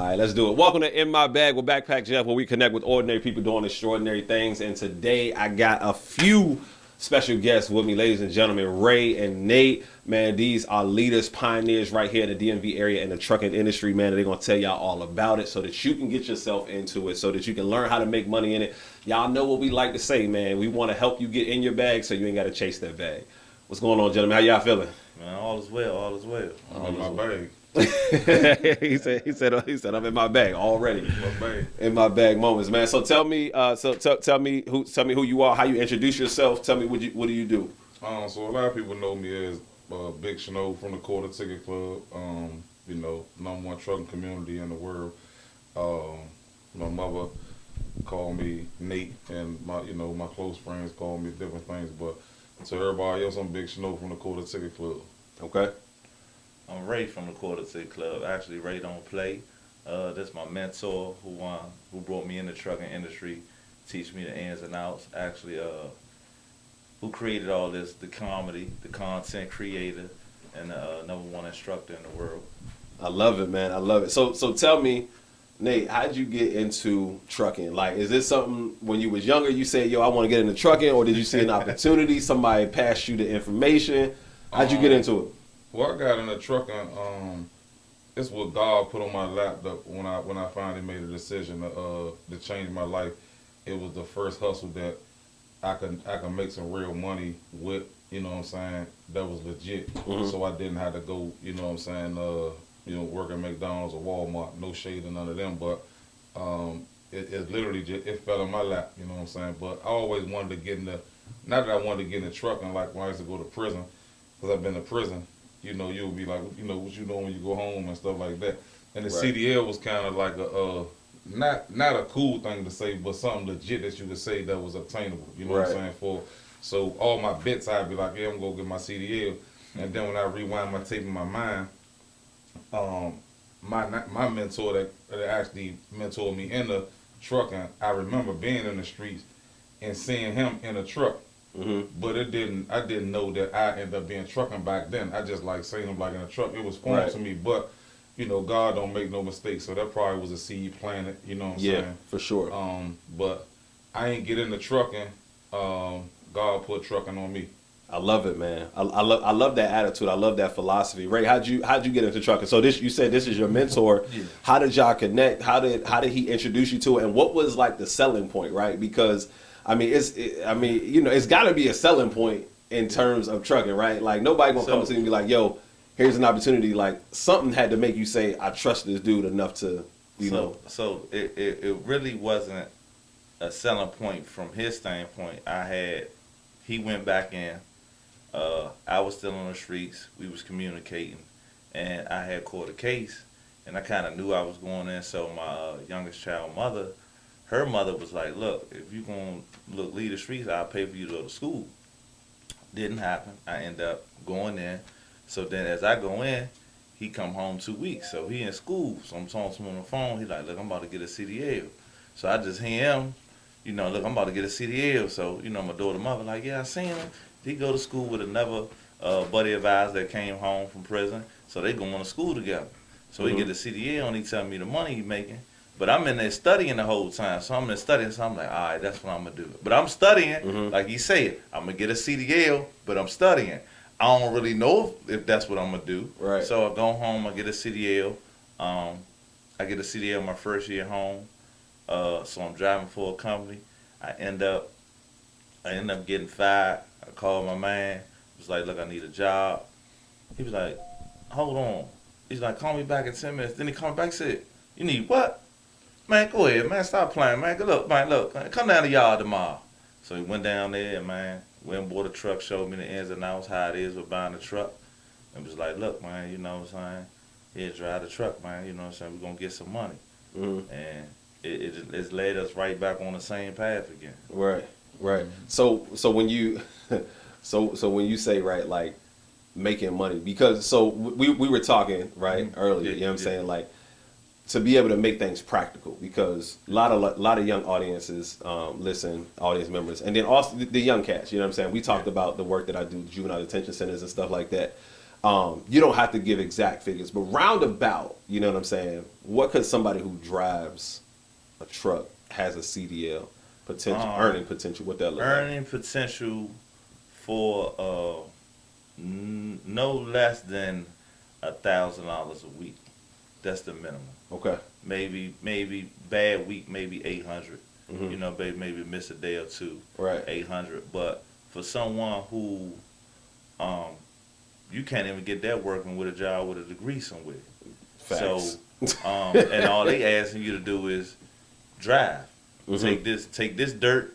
right, let's do it. Welcome to In My Bag with Backpack Jeff, where we connect with ordinary people doing extraordinary things. And today I got a few special guests with me, ladies and gentlemen, Ray and Nate. Man, these are leaders, pioneers right here in the DMV area in the trucking industry, man. They're going to tell y'all all about it so that you can get yourself into it, so that you can learn how to make money in it. Y'all know what we like to say, man. We want to help you get in your bag so you ain't got to chase that bag. What's going on, gentlemen? How y'all feeling? Man, all is well, all is well. I'm in my bag. he said I'm in my bag already. My bag. In my bag moments, man. So tell me who you are, how you introduce yourself. Tell me what do you do? So a lot of people know me as Big Snow from the Quarter Ticket Club. Number one trucking community in the world. My mother called me Nate, and my close friends call me different things. But to everybody else, I'm Big Snow from the Quarter Ticket Club. Okay. I'm Ray from the Quarter Ticket Club. Actually, Ray don't play. That's my mentor who brought me in the trucking industry, teach me the ins and outs. Actually, who created all this, the comedy, the content creator, and number one instructor in the world. I love it, man. I love it. So tell me, Nate, how'd you get into trucking? Like, is this something when you was younger you said, yo, I want to get into trucking, or did you see an opportunity? Somebody passed you the information? How'd you get into it? Well, I got into trucking. It's what God put on my lap when I finally made a decision to change my life. It was the first hustle that I can make some real money with. You know what I'm saying? That was legit. Mm-hmm. So I didn't have to go. You know what I'm saying? Work at McDonald's or Walmart. No shade or none of them, but it literally just it fell in my lap. You know what I'm saying? But I always wanted to get into. Not that I wanted to get into trucking like when I used to go to prison, because I've been to prison. You'll be like, what you doing when you go home and stuff like that. And the Right. CDL was kind of like not a cool thing to say, but something legit that you could say that was obtainable. You know what I'm Right. saying? So all my bits, I'd be like, yeah, I'm gonna go get my CDL. And then when I rewind my tape in my mind, my mentor that actually mentored me in the trucking, I remember being in the streets and seeing him in a truck. Mm-hmm. But I didn't know that I ended up being trucking back then. I just like seeing him like in a truck. It was foreign Right. to me, but God don't make no mistakes. So that probably was a seed planted. You know what I'm Yeah, saying? for sure. But I ain't get into trucking. God put trucking on me. I love it, man. I love that attitude. I love that philosophy. Ray, how'd you get into trucking? So you said this is your mentor. Yeah. How did y'all connect? How did he introduce you to it? And what was like the selling point, right? Because it's got to be a selling point in terms of trucking, right? Like nobody gonna come to you and be like, yo, here's an opportunity. Like something had to make you say, I trust this dude enough to, know. So it really wasn't a selling point from his standpoint. He went back in. I was still on the streets. We was communicating, and I had caught a case, and I kind of knew I was going in. So my youngest child mother, her mother was like, look, if you gonna leave the streets, I'll pay for you to go to school. Didn't happen. I end up going in. So then as I go in, he come home 2 weeks. So he in school. So I'm talking to him on the phone. He like, look, I'm about to get a CDL. So I just hear him, look, I'm about to get a CDL. So, my daughter mother like, yeah, I seen him. He go to school with another buddy of ours that came home from prison. So they going to school together. So he get a CDL and he tell me the money he making. But I'm in there studying the whole time. So I'm in there studying. So I'm like, all right, that's what I'm going to do. But I'm studying, like he said. I'm going to get a CDL, but I'm studying. I don't really know if that's what I'm going to do. Right. So I go home, I get a CDL. I get a CDL my first year home. So I'm driving for a company. I end up getting fired. I called my man. Was like, look, I need a job. He was like, hold on. He's like, call me back in 10 minutes. Then he called me back and said, you need what? Man, go ahead, man. Stop playing, man. Look, come down to the yard tomorrow. So he went down there, man. Went and bought a truck, showed me the ins and outs, how it is with buying a truck. And was like, look, man, you know what I'm saying? Here, drive the truck, man. You know what I'm saying? We're going to get some money. Mm-hmm. And it's led us right back on the same path again. Right. So when you when you say, right, like making money, because we were talking right earlier, you know what I'm saying, like to be able to make things practical, because a lot of young audiences audience members, and then also the young cats, you know what I'm saying. We talked about the work that I do, juvenile detention centers and stuff like that. You don't have to give exact figures, but roundabout, you know what I'm saying? What could somebody who drives a truck, has a CDL potential, earning potential, what that look like? Earning potential for no less than $1,000 a week. That's the minimum. Okay. Maybe bad week, maybe 800. Mhm. You know, maybe miss a day or two. Right. 800. But for someone who, you can't even get that working with a job with a degree somewhere. Facts. So, and all they asking you to do is drive. Mhm. Take this dirt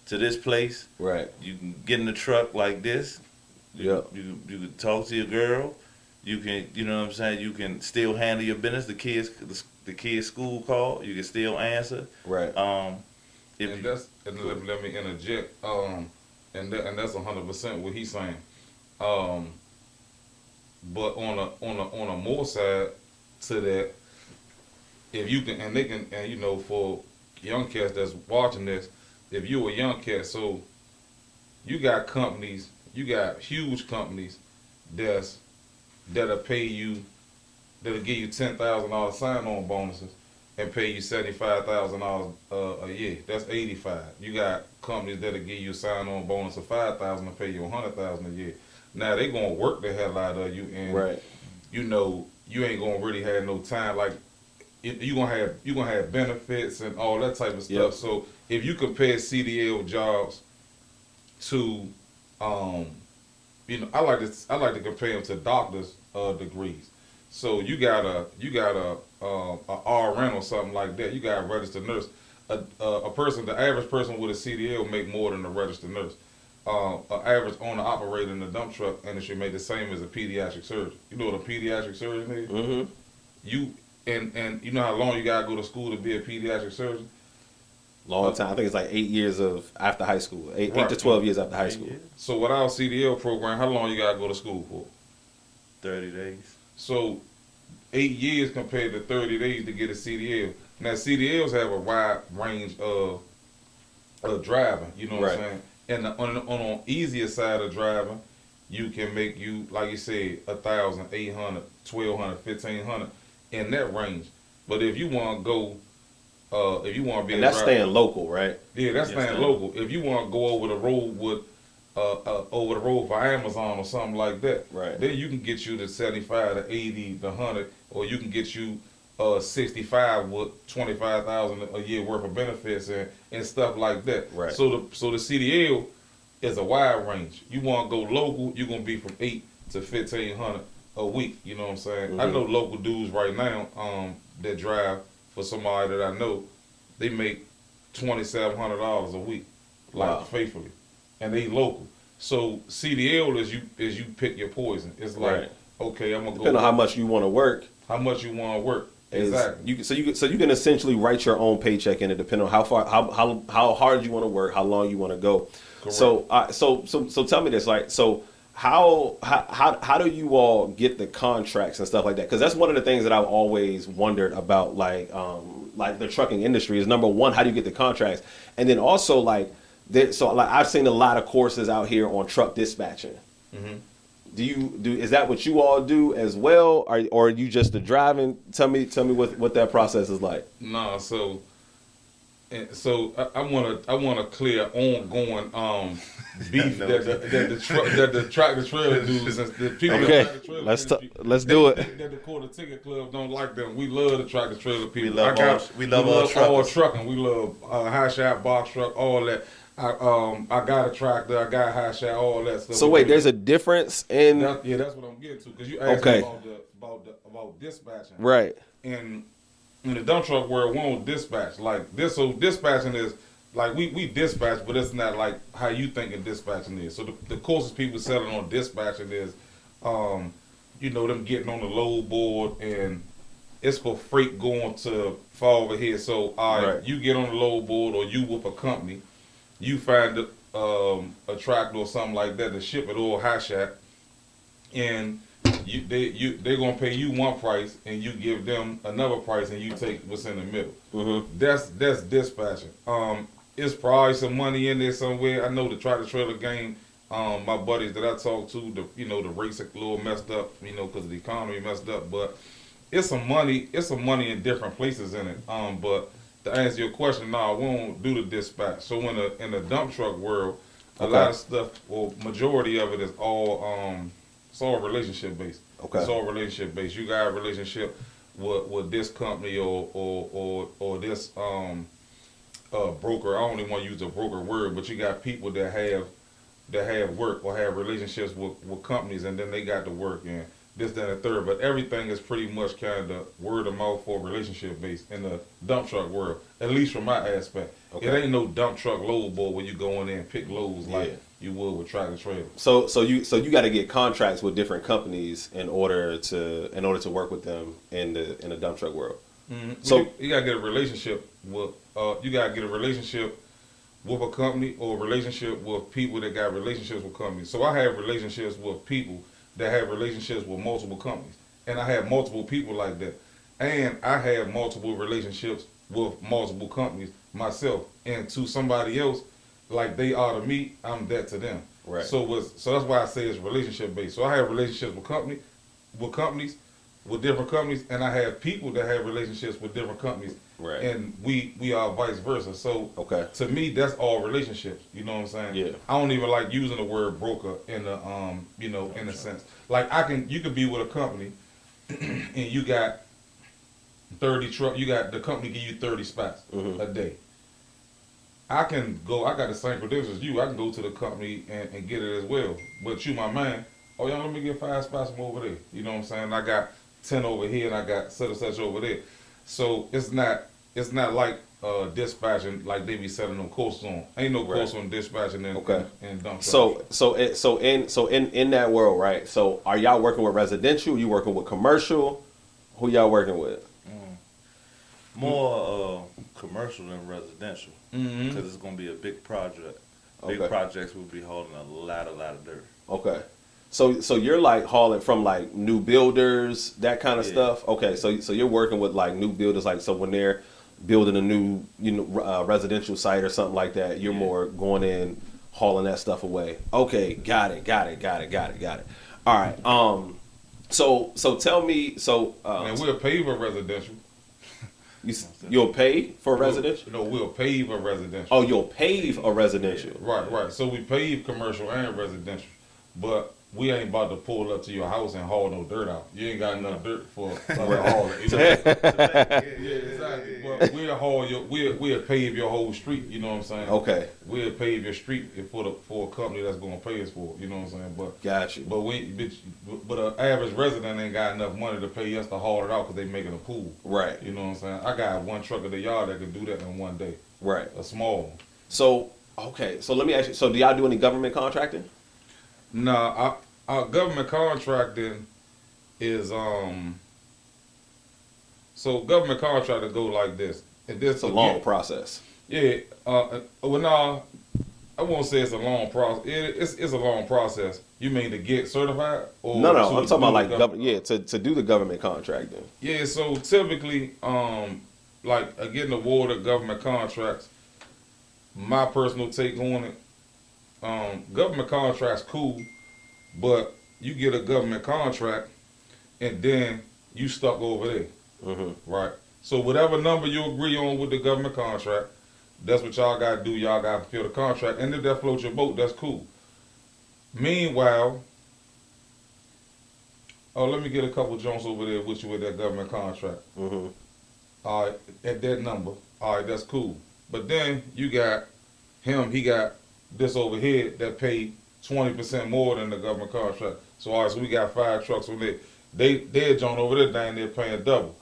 to this place. Right. You can get in the truck like this. Yeah. You can talk to your girl. You can, you know what I'm saying. You can still handle your business. The kids' school call. You can still answer. Right. If And that's and let me interject. And that's 100% what he's saying. But on a more side to that, if you can, and they can, and you know, for young cats that's watching this, if you're a young cat, so you got companies, you got huge companies that'll pay you, that'll give you $10,000 sign-on bonuses and pay you $75,000 a year. That's 85. You got companies that'll give you a sign-on bonus of $5,000 and pay you $100,000 a year. Now they gonna work the hell out of you, and Right. you know you ain't gonna really have no time. Like you gonna have benefits and all that type of stuff. Yep. So if you compare CDL jobs to, you know, I like to compare them to doctors' degrees. So you got a RN or something like that. You got a registered nurse. The average person with a CDL make more than a registered nurse. An average owner operator in the dump truck industry make the same as a pediatric surgeon. You know what a pediatric surgeon is? Mm-hmm. You and you know how long you gotta go to school to be a pediatric surgeon? Long time. I think it's like 8 years of after high school. Eight Right. to 12 years after high school. So with our CDL program, how long you gotta go to school for? 30 days. So 8 years compared to 30 days to get a CDL. Now CDLs have a wide range of driving. You know what I'm Right. saying? And on the easier side of driving, you can make you, like you said, 1,000, 800, 1,200, 1,500 in that range. But if you want to go, if you want to be And a that's driver, staying local, right? yeah, that's Yes, staying sir. local. If you want to go over the road with, over the road for Amazon or something like that, Right. then you can get you to 75 to 80 to 100, or you can get you 65 with 25,000 a year worth of benefits and stuff like that. Right. So the CDL is a wide range. You want to go local, you're gonna be from 8 to 1,500 a week. You know what I'm saying? I Mhm. know local dudes right now that drive for somebody that I know, they make $2,700 a week, like Wow. faithfully, and they local. So CDL is you pick your poison. It's like, Right. okay, I'm gonna Depending on go how much you want to work. how much you want to work. Is Exactly. so you can essentially write your own paycheck in it, depending on how hard you want to work, how long you want to go. Correct. So tell me this, like, so how do you all get the contracts and stuff like that? Because that's one of the things that I've always wondered about, like the trucking industry is, number one, how do you get the contracts, and then also like I've seen a lot of courses out here on truck dispatching. Mm-hmm. Is that what you all do as well, or are you just the driving? Tell me what that process is like. Nah, so I want to clear ongoing beef No, that the tractor trailer dudes and the people in the Okay, tractor trailer let's industry, let's do it. that the Quarter Ticket Club don't like them. We love the tractor trailer people. We love all all truckers. trucking. We love high shot, box truck, all that. I got a tractor. I got high shot, all that stuff. So wait, there's a difference in that's what I'm getting to, because you asked Okay. me about dispatching. right. And in the dump truck world, we don't dispatch like this. So dispatching is like we dispatch, but it's not like how you thinking dispatching is. So the courses people selling on dispatching is, you know, them getting on the load board, and it's for freight going to far over here. So Right. you get on the load board, or you with a company, you find a tractor or something like that to ship it or high shot, and they're gonna pay you one price and you give them another price and you take what's in the middle. Mm-hmm. That's dispatching. It's probably some money in there somewhere. I know the tractor trailer game My buddies that I talk to, the rates are a little messed up, because the economy messed up. But it's some money in different places in it. But to answer your question, no, I won't do the dispatch. So in the dump truck world, a lot of stuff, well, majority of it is all it's all relationship based. Okay. It's all relationship based. You got a relationship with this company or this broker. I don't even want to use the broker word, but you got people that have work or have relationships with companies, and then they got to work and this, that, and the third. But everything is pretty much kind of word of mouth or relationship based in the dump truck world, at least from my aspect. Okay. It ain't no dump truck load boy where you go in there and pick loads Yeah. like you would with tractor trailer. So you got to get contracts with different companies in order to work with them in the dump truck world. Mm-hmm. So you gotta get a relationship with with a company or a relationship with people that got relationships with companies. So I have relationships with people that have relationships with multiple companies, and I have multiple people like that, and I have multiple relationships with multiple companies myself. And to somebody else, like they are to me, I'm that to them. Right. So that's why I say it's relationship based. So I have relationships with companies, with different companies, and I have people that have relationships with different companies. Right. And we are vice versa. So Okay. to me, that's all relationships. You know what I'm saying? Yeah. I don't even like using the word broker in the in a sense. Like you could be with a company and you got 30 truck. You got the company give you 30 spots Mhm. a day. I got the same credentials as you. I can go to the company and get it as well. But you, my man, oh yeah, let me get 5 spots from over there. You know what I'm saying? I got 10 over here and I got such and such over there. So it's not like dispatching like they be setting them courses on. Ain't no course on dispatching and Okay. and dump trucks. So in that world, right? So are y'all working with residential? You working with commercial? Who y'all working with? More commercial than residential, Mhm. because it's gonna be a big project. Big Okay. projects will be holding a lot of dirt. Okay. So you're like hauling from like new builders, that kind of Yeah. stuff. Okay. So you're working with like new builders, like so when they're building a new residential site or something like that, you're Yeah. more going in hauling that stuff away. Okay. Got it. All right. So tell me. So And we'll pave a residential. you'll pay for residential. No, we'll pave a residential. Oh, you'll pave a residential. Right. So we pave commercial and residential, but we ain't about to pull up to your house and haul no dirt out. You ain't got enough dirt for us to haul it. Yeah, exactly. But we'll pave your whole street. You know what I'm saying? Okay. We'll pave your street for a company that's gonna pay us for it. You know what I'm saying? But Got you. but an average resident ain't got enough money to pay us to haul it out because they making a pool. Right. You know what I'm saying? I got one truck at the yard that can do that in one day. Right. A small one. So okay. So let me ask you. So do y'all do any government contracting? Nah, our government contracting is so government contracting go like this. And this It's a long process. Yeah. Well, no, I won't say it's a long process. It's a long process. You mean to get certified? Or No, to I'm talking about do like government? yeah, to do the government contracting. Yeah. So typically, like getting awarded government contracts. My personal take on it, government contracts cool, but you get a government contract and then you stuck over there, Mm-hmm. right? So whatever number you agree on with the government contract, that's what y'all gotta do. Y'all gotta fulfill the contract, and if that floats your boat, that's cool. Meanwhile, let me get a couple jumps over there with you with that government contract. Mm-hmm. All right, at that number, all right, that's cool. But then you got him, he got this over here that paid 20% more than the government contract. So all right, so we got 5 trucks on there. They're joint over there, dang, they're paying double.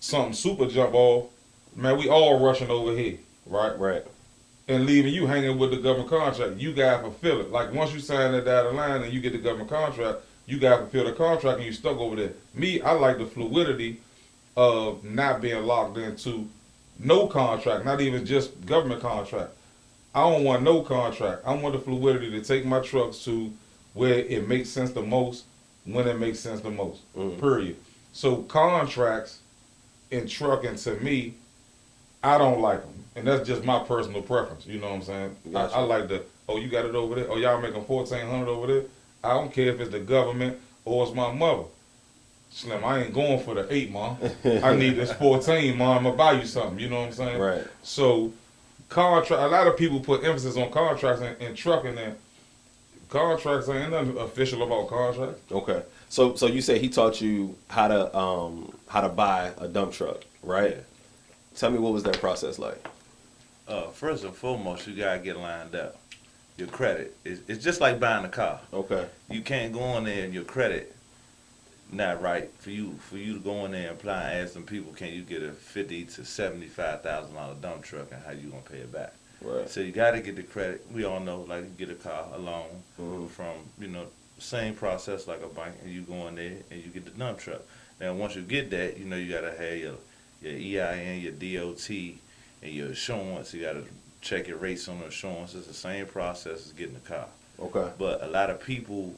Something super jump off, man, we all rushing over here, right? Right. And leaving you hanging with the government contract. You gotta fulfill it. Like once you sign that dotted line and you get the government contract, you gotta fulfill the contract and you stuck over there. Me, I like the fluidity of not being locked into no contract, not even just government contract. I don't want no contract. I want the fluidity to take my trucks to where it makes sense the most, when it makes sense the most. Period. So contracts in trucking, to me, I don't like them, and that's just my personal preference. You know what I'm saying? Gotcha. I like the Oh, you got it over there. Oh, y'all making 1,400 over there. I don't care if it's the government or it's my mother. Slim, I ain't going for the 8, Mom. I need this 14, Mom. I'm gonna buy you something. You know what I'm saying? Right. So, contract. A lot of people put emphasis on contracts and trucking. And contracts ain't nothing official about contracts. Okay. So you say he taught you how to buy a dump truck, right? Yeah. Tell me, what was that process like? First and foremost, you gotta get lined up. Your credit. It's just like buying a car. Okay. You can't go in there and your credit not right for you to go in there and apply and ask some people, can you get a $50,000 to $75,000 dump truck, and how you gonna pay it back? Right. So you got to get the credit. We all know, like, you get a car, a loan from, same process like a bank, and you go in there and you get the dump truck. Now, once you get that, you got to have your EIN, your DOT, and your insurance. You got to check your rates on the insurance. It's the same process as getting a car. Okay. But a lot of people,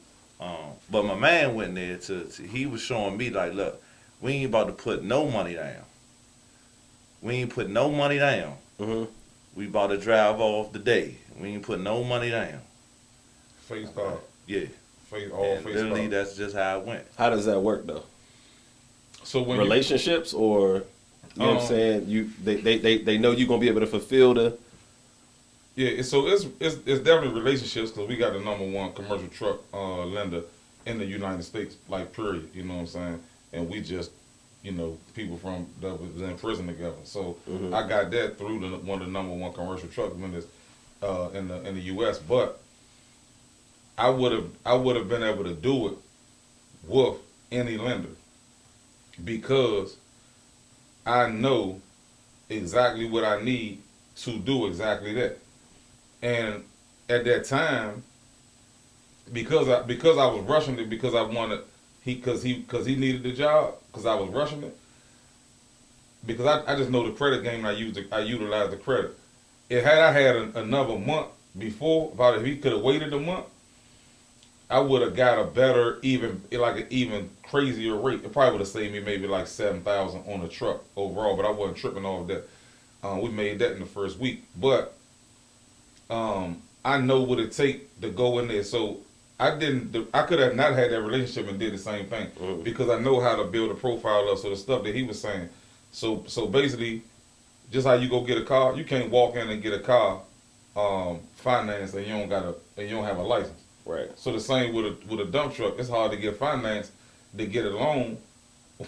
but my man went there he was showing me, like, look, we ain't about to put no money down. We ain't put no money down. Mm-hmm. We about to drive off the day. We ain't put no money down. Face card. Yeah. Face And face literally, card. that's just how it went. How does that work though? So when Relationships, or you know what I'm saying? They know you're gonna be able to fulfill the. So it's definitely relationships, because we got the #1 commercial truck lender in the United States, like, period. You know what I'm saying? And we just, people from that was in prison together. So I got that through one of the #1 commercial truck lenders in the U.S. But I would have been able to do it with any lender, because I know exactly what I need to do exactly that. And at that time, because I was rushing it, because I wanted because he needed the job, because I was rushing it. Because I just know the credit game. I utilized the credit. Had I had another month before, if he could have waited a month, I would have got a better, even crazier rate. It probably would have saved me maybe like $7,000 on the truck overall, but I wasn't tripping off that. We made that in the first week, but I know what it take to go in there. So I could have not had that relationship and did the same thing, because I know how to build a profile up. So the stuff that he was saying. So basically, just how you go get a car, you can't walk in and get a car financed and you don't have a license. Right. So the same with a dump truck. It's hard to get financed to get a loan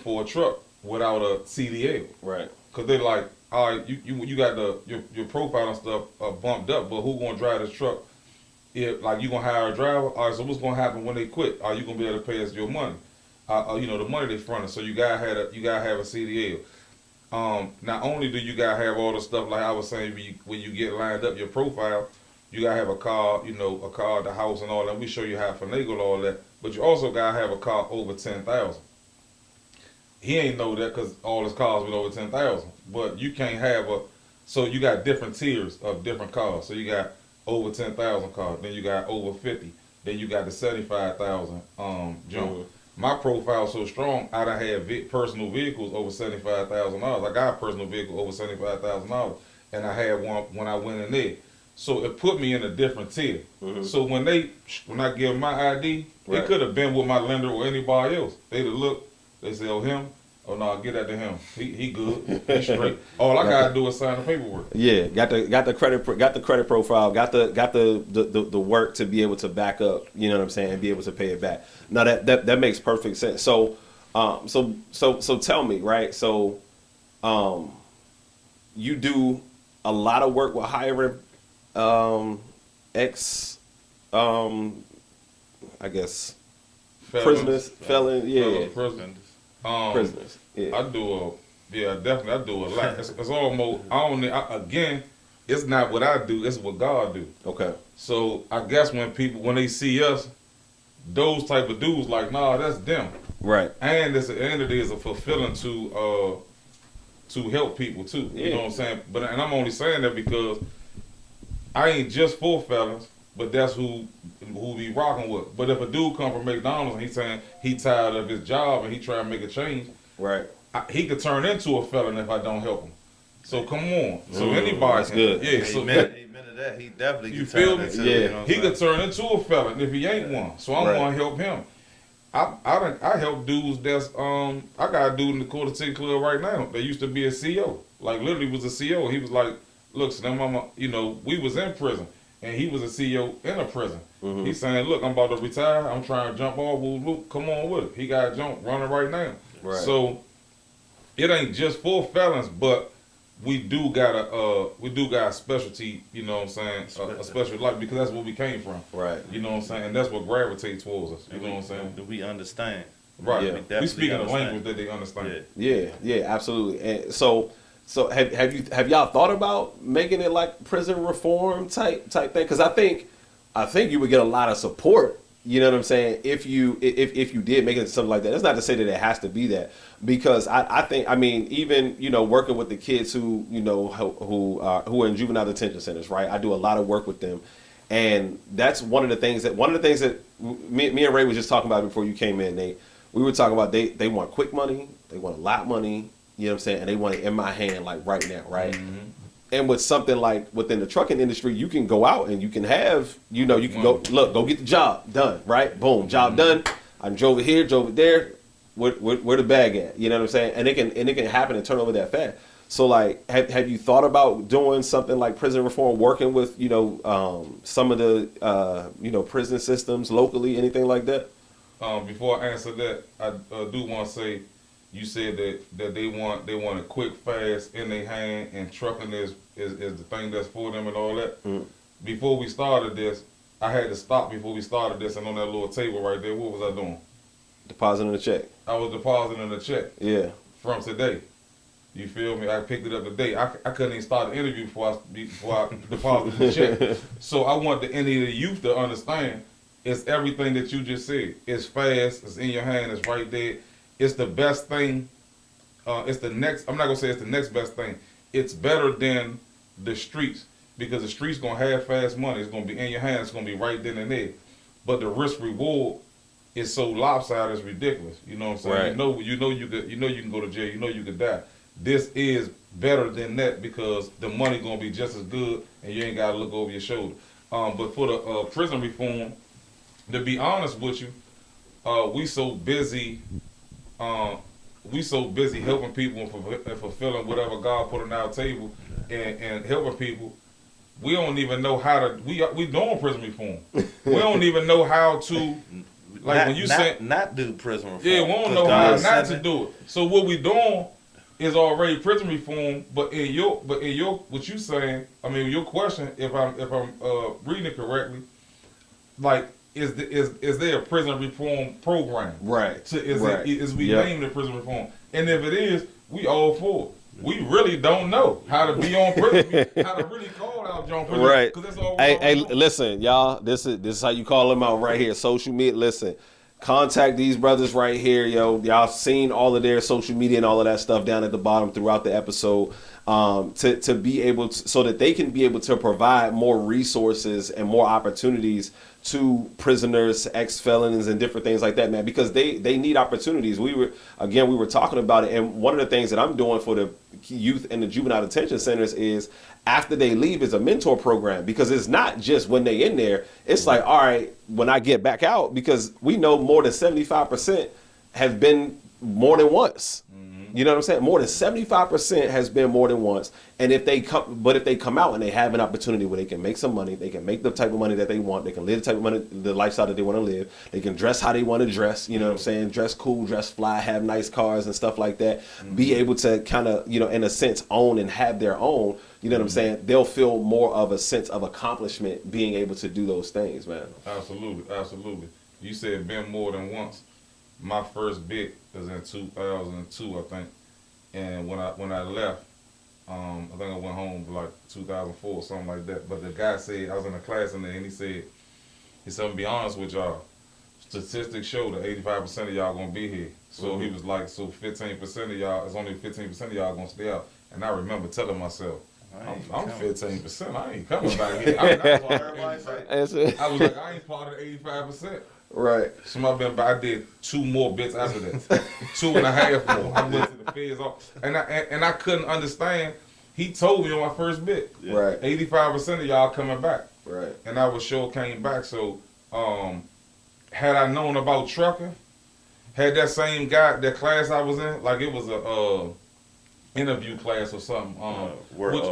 for a truck without a CDL. Right. Because they're like, all right, you got your profile and stuff bumped up, but who gonna drive this truck? If, like, you gonna hire a driver? All right, so what's gonna happen when they quit? Are you gonna be able to pay us your money? The money they fronted. So you gotta have a CDL. Not only do you gotta have all the stuff, like I was saying, when you get lined up your profile, you gotta have a car, a car at the house and all that. We show you how to finagle all that, but you also gotta have a car over 10,000. He ain't know that, because all his cars were over 10,000. But you can't have so you got different tiers of different cars. So you got over 10,000 cars, then you got over 50, then you got the 75,000 jump. My profile so strong, I done had personal vehicles over $75,000. I got a personal vehicle over $75,000, and I had one when I went in there. So it put me in a different tier. So when I give them my ID, it could have been with my lender or anybody else. They'd have looked, they say, oh, him? Oh, no, get that to him. He good. He straight. All I gotta do is sign the paperwork. Yeah, got the credit profile, got the work to be able to back up. You know what I'm saying? And be able to pay it back. Now that makes perfect sense. So tell me, right? So, you do a lot of work with hiring, I guess, prisoners, felons, prisoners. Prisoners. Yeah. I do a lot. It's almost, again, it's not what I do, it's what God do. Okay. So I guess when they see us, those type of dudes, like, nah, that's them. Right. And at the end of the day, it's a fulfilling to help people too. Yeah. You know what I'm saying? And I'm only saying that because I ain't just for felons, but that's who we rocking with. But if a dude come from McDonald's and he's saying he tired of his job and he trying to make a change, right, he could turn into a felon if I don't help him. So come on. So anybody that's can. good. Yeah. So Amen to that. He definitely You can turn feel me? into, Yeah. you know what he I'm could saying? turn into a felon if he ain't one. So I'm Right. gonna help him. I help dudes that's I got a dude in the Quarter City Club right now that used to be a CO. Like literally was a CO. He was like, look, so mama, you know, we was in prison and he was a CO in a prison. Mhm. He's saying, look, I'm about to retire. I'm trying to jump off. Whoop, come on with it. He got a jump running right now. Right. So it ain't just for felons, but we do got a specialty, you know what I'm saying, a special life because that's where we came from. Right. You know what I'm saying? And that's what gravitates towards us. You know what I'm saying? Do we understand? Right. Yeah. We definitely speaking a understand. language that they understand. Yeah. Yeah, absolutely. And so have y'all thought about making it like prison reform type thing? Because I think you would get a lot of support. You know what I'm saying? If you did make it something like that, that's not to say that it has to be that, because I think, I mean, even, you know, working with the kids who, you know, who are in juvenile detention centers, right? I do a lot of work with them, and that's one of the things that me and Ray was just talking about before you came in, Nate. We were talking about they want quick money, they want a lot of money, you know what I'm saying, and they want it in my hand like right now, right? Mm-hmm. And with something like within the trucking industry, you can go out and you can have, you know, you can go get the job done, right? Boom, job done. I drove it here, drove it there. Where the bag at? You know what I'm saying? And it can happen and turn over that fast. So like, have you thought about doing something like prison reform, working with, you know, some of the you know, prison systems locally, anything like that? Before I answer that, I do want to say, you said that they want it quick, fast, in their hand, and trucking is the thing that's for them and all that. Mm. Before we started this, I had to stop before we started this, and on that little table right there, what was I doing? Depositing a check. I was depositing a check. Yeah. From today. You feel me? I picked it up today. I couldn't even start the interview before I deposited the check. So I want any of the youth to understand it's everything that you just said. It's fast. It's in your hand. It's right there. It's the best thing. It's the next. I'm not gonna say it's the next best thing. It's better than the streets because the streets gonna have fast money. It's gonna be in your hand. It's gonna be right then and there. But the risk reward is so lopsided. It's ridiculous. You know what I'm saying? Right. You know you can go to jail. You know you could die. This is better than that because the money gonna be just as good, and you ain't gotta look over your shoulder. But for the prison reform, to be honest with you, we so busy helping people and fulfilling whatever God put on our table and helping people. We don't even know how to. We doing prison reform. We don't even know how to. Like when you say not do prison reform. Yeah, we don't know how not to do it. So what we doing is already prison reform. But in your what you saying? I mean, your question, if I'm reading it correctly, like. Is there a prison reform program? Right. Is we named it prison reform? And if it is, we all for it. We really don't know how to be on prison, how to really call out John prison. Right. That's all hey, listen, y'all. This is how you call them out right here. Social media. Listen, contact these brothers right here, yo. Y'all seen all of their social media and all of that stuff down at the bottom throughout the episode. To be able to, so that they can be able to provide more resources and more opportunities to prisoners, ex-felons, and different things like that, man, because they need opportunities. We were talking about it, and one of the things that I'm doing for the youth in the juvenile detention centers is after they leave is a mentor program, because it's not just when they in there. It's like, all right, when I get back out, because we know more than 75% have been more than once. You know what I'm saying? More than 75% has been more than once. And if they come out and they have an opportunity where they can make some money, they can make the type of money that they want, they can live the type of money, the lifestyle that they want to live, they can dress how they want to dress, you know what I'm saying? Dress cool, dress fly, have nice cars and stuff like that. Be able to kind of, you know, in a sense, own and have their own, you know what I'm saying? They'll feel more of a sense of accomplishment being able to do those things, man. Absolutely. You said been more than once. My first bit was in 2002, I think, and when I left, I think I went home like 2004 or something like that. But the guy said, I was in a class in there, and he said, I'm gonna be honest with y'all. Statistics show that 85% of y'all gonna be here. So he was like, so 15% of y'all, it's only 15% of y'all gonna stay out. And I remember telling myself, I'm 15%. I ain't coming back here. I was like, I ain't part of the 85%. Right. So I did 2 more bits after that, 2.5 more. I went to the feds, and I couldn't understand He told me on my first bit, Yeah. Right. 85% of y'all coming back. Right. And I was sure came back. So, had I known about trucking, had that same guy, that class I was in, like it was a interview class or something. Work, which-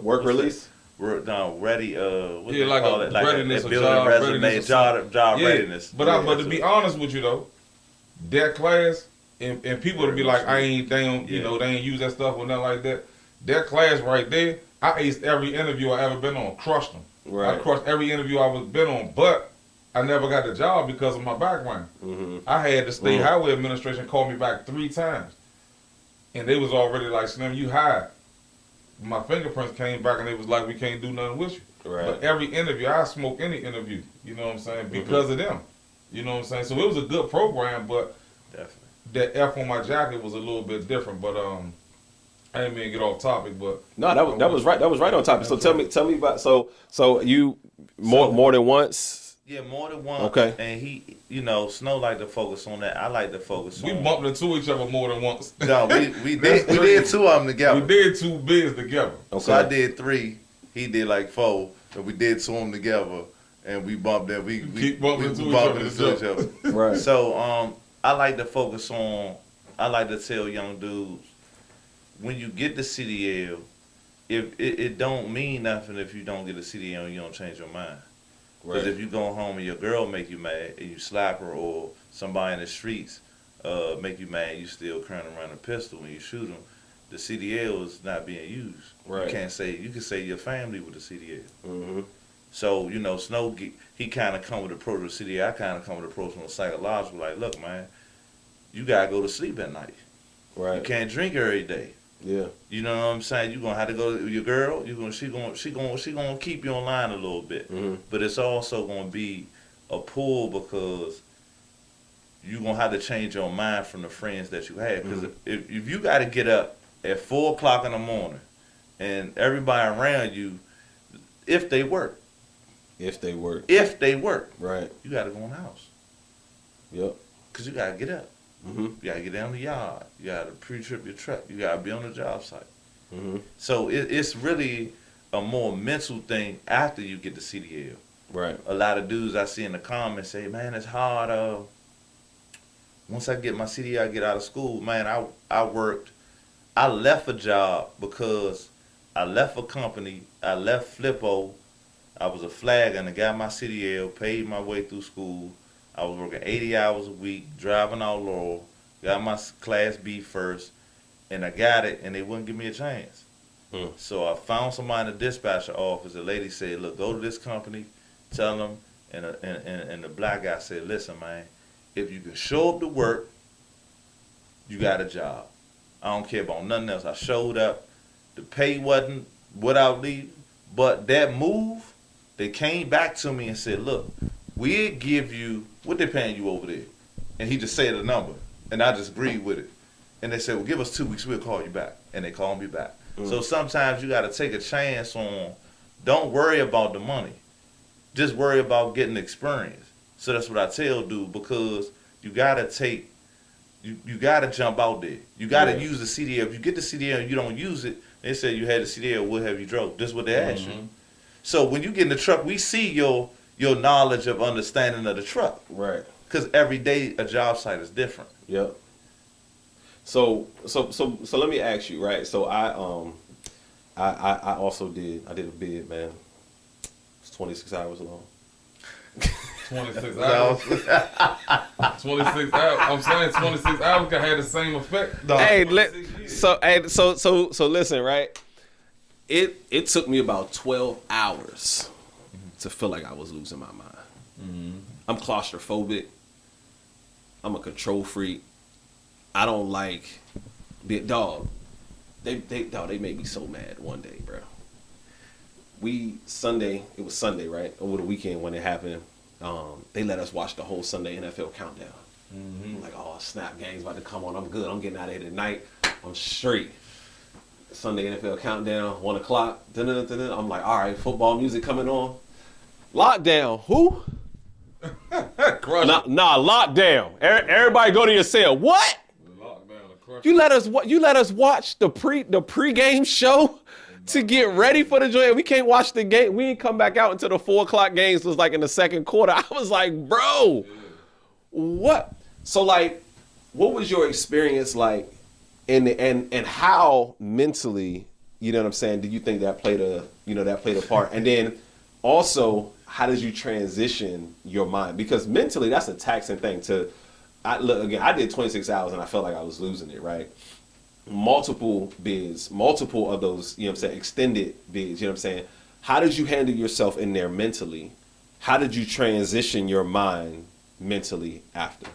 Work what's release. that? Ready. What Yeah, they like call a it? Like readiness or building job resume, readiness or job yeah, readiness. but Yeah, but to be honest with you though, that class and people to be like, they don't, you Yeah. know, they ain't use that stuff or nothing like that. That class right there, I aced every interview I ever been on, crushed them. I Right. crushed every interview I was been on, but I never got the job because of my background. Mm-hmm. I had the state highway administration call me back 3 times, and they was already like, Slim, you hired. My fingerprints came back and they was like, we can't do nothing with you. Right. But every interview, I smoke any interview, you know what I'm saying, because of them. You know what I'm saying? So it was a good program, but Definitely. that F on my jacket was a little bit different. But I didn't mean to get off topic, but No, that was right. That was right on topic. So tell me about so you more than once. Yeah, more than one. Okay. And he, Snow like to focus on that. I like to focus we on. bumped into each other more than once. No, we That's did crazy. 2 of them together. We did 2 bids together. Okay. So I did 3. He did like 4. And we did 2 of them together. And we bumped them. We Keep bumping into each bumped other. into each other. Right. So I like to focus on. I like to tell young dudes, when you get the CDL, if it don't mean nothing if you don't get a CDL and you don't change your mind. Because Right. if you go home and your girl make you mad and you slap her, or somebody in the streets make you mad, you still carrying around a pistol when you shoot them, the CDL is not being used. Right. You can say your family with the CDL. Mm-hmm. So, Snow, he kind of come with the approach of the CDL. I kind of come with the approach on the psychological, like, look, man, you got to go to sleep at night. You Right. can't drink every day. Yeah. You know what I'm saying? You're gonna have to go to your girl. She gonna keep you online a little bit, Mm-hmm. but it's also gonna be a pull because you're gonna have to change your mind from the friends that you have. Because if you got to get up at 4:00 in the morning, and everybody around you, if they work, If they work. Right. you got to go in the house Yep. because you got to get up. Mm-hmm. You got to get down the yard. You got to pre-trip your truck. You got to be on the job site. Mm-hmm. So it's really a more mental thing after you get the CDL. Right. A lot of dudes I see in the comments say, man, it's hard. Once I get my CDL, I get out of school, man, I left a job because I left a company. I left Flippo. I was a flag and I got my CDL, paid my way through school. I was working 80 hours a week, driving out Laurel, got my Class B first, and I got it, and they wouldn't give me a chance. So I found somebody in the dispatcher office. The lady said, look, go to this company, tell them, and the black guy said, listen, man, if you can show up to work, you got a job. I don't care about nothing else. I showed up. The pay wasn't without leave, but that move, they came back to me and said, look, we'll give you, what they paying you over there? And he just said a number, and I just agreed with it. And they said, well, give us 2 weeks, we'll call you back. And they called me back. So sometimes you got to take a chance on, don't worry about the money. Just worry about getting experience. So that's what I tell dude, because you got to you got to jump out there. You got to use the CDL. If you get the CDL and you don't use it, they say you had the CDL, what have you drove? This is what they ask you. So when you get in the truck, we see your knowledge of understanding of the truck. Right. Because every day a job site is different. Yep. So let me ask you, right? So I also did a bid, man. It's 26 hours long. 26 hours. 26 hours. I'm saying 26 hours can have the same effect. Hey, so listen, right? It took me about 12 hours to feel like I was losing my mind. I'm claustrophobic. I'm a control freak. I don't like big dog. They made me so mad one day, bro. It was Sunday, right? Over the weekend when it happened. They let us watch the whole Sunday NFL countdown. I'm like, oh snap, game's about to come on. I'm good. I'm getting out of here tonight. I'm straight. Sunday NFL countdown, 1 o'clock. I'm like, all right, football music coming on. Lockdown. Who? Nah, lockdown. Everybody go to your cell. What? Lockdown. You let us watch the pregame show to get ready for the joint. We can't watch the game. We didn't come back out until the 4:00 games was like in the second quarter. I was like, bro, what? So like, what was your experience like, and how mentally, you know what I'm saying? Do you think that played a part? And then also, how did you transition your mind? Because mentally, that's a taxing thing to. I did 26 hours and I felt like I was losing it, right? Multiple bids, multiple of those, you know what I'm saying, extended bids, you know what I'm saying? How did you handle yourself in there mentally? How did you transition your mind mentally after?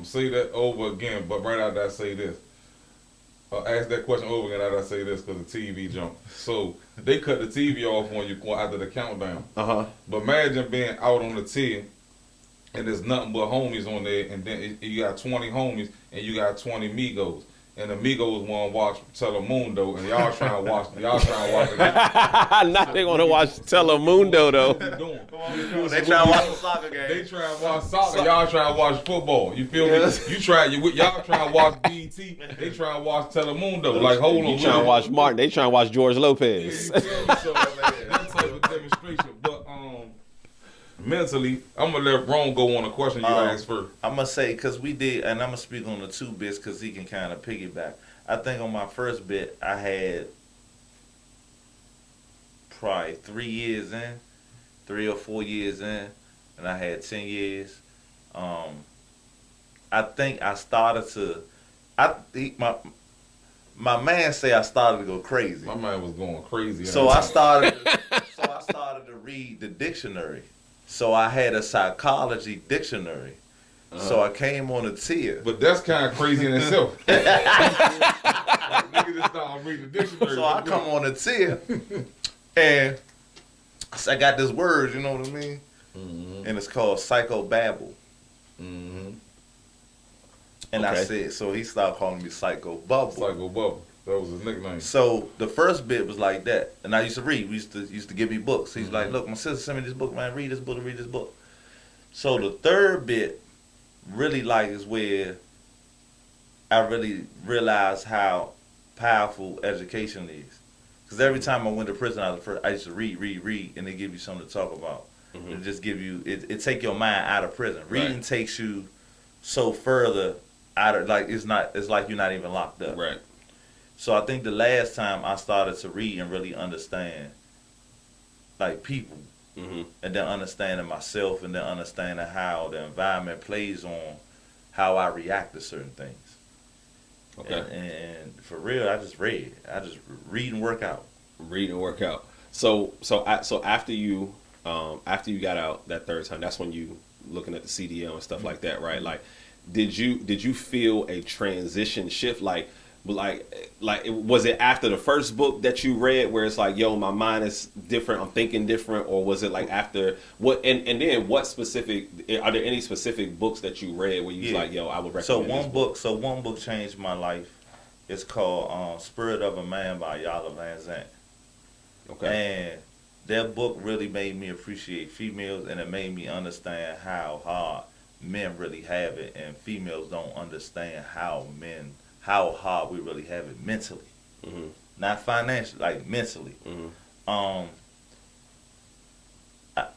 Say that over again, but right after I say this. Ask that question over again after I say this because the TV jumped. So they cut the TV off when you after the countdown. But imagine being out on the tee and there's nothing but homies on there, and then you got 20 homies and you got 20 Migos. And the Migos want to watch Telemundo, and y'all trying to watch it. Not they want to watch Telemundo though. They trying to watch the soccer game. They trying to watch soccer. Y'all trying to watch football. You feel me? Y'all trying to watch BET. They trying to watch Telemundo. Like, hold on. You trying to watch Martin. They trying to watch George Lopez. So, that type of demonstration. But mentally, I'm going to let Ron go on the question you asked first. I'm going to say, because we did, and I'm going to speak on the two bits because he can kind of piggyback. I think on my first bit, I had probably 3 or 4 years in, and I had 10 years. I think I started to, my man say I started to go crazy. My man was going crazy. So I started to read the dictionary. So I had a psychology dictionary. So I came on a tier. But that's kind of crazy in itself. Nigga just started reading the dictionary. So I come on a tier, and I got this word, you know what I mean? Mm-hmm. And it's called psychobabble. Mm-hmm. And I said, so he started calling me Psychobubble. Psychobubble. That was his nickname. So the first bit was like that, and I used to read. We used to give me books. He's like, "Look, my sister sent me this book, man. Read this book." So the third bit, really like, is where I really realized how powerful education is. Because every time I went to prison, I used to read, and they give you something to talk about. Mm-hmm. It just give you it take your mind out of prison. Reading takes you so further out of, like, it's like you're not even locked up. Right. So I think the last time I started to read and really understand, like, people, and then understanding myself, and then understanding how the environment plays on how I react to certain things. Okay. And for real, I just read. I just read and work out. Read and work out. So after you got out that third time, that's when you looking at the CDL and stuff like that, right? Like, did you feel a transition shift? Like was it after the first book that you read where it's like, yo, my mind is different, I'm thinking different, or was it like after what? And then what specific? Are there any specific books that you read where you was like, yo, I would recommend? So one book changed my life. It's called Spirit of a Man by Iyanla Vanzant. Okay. And that book really made me appreciate females, and it made me understand how hard men really have it, and females don't understand how hard we really have it mentally. Mm-hmm. Not financially, like mentally. Mm-hmm.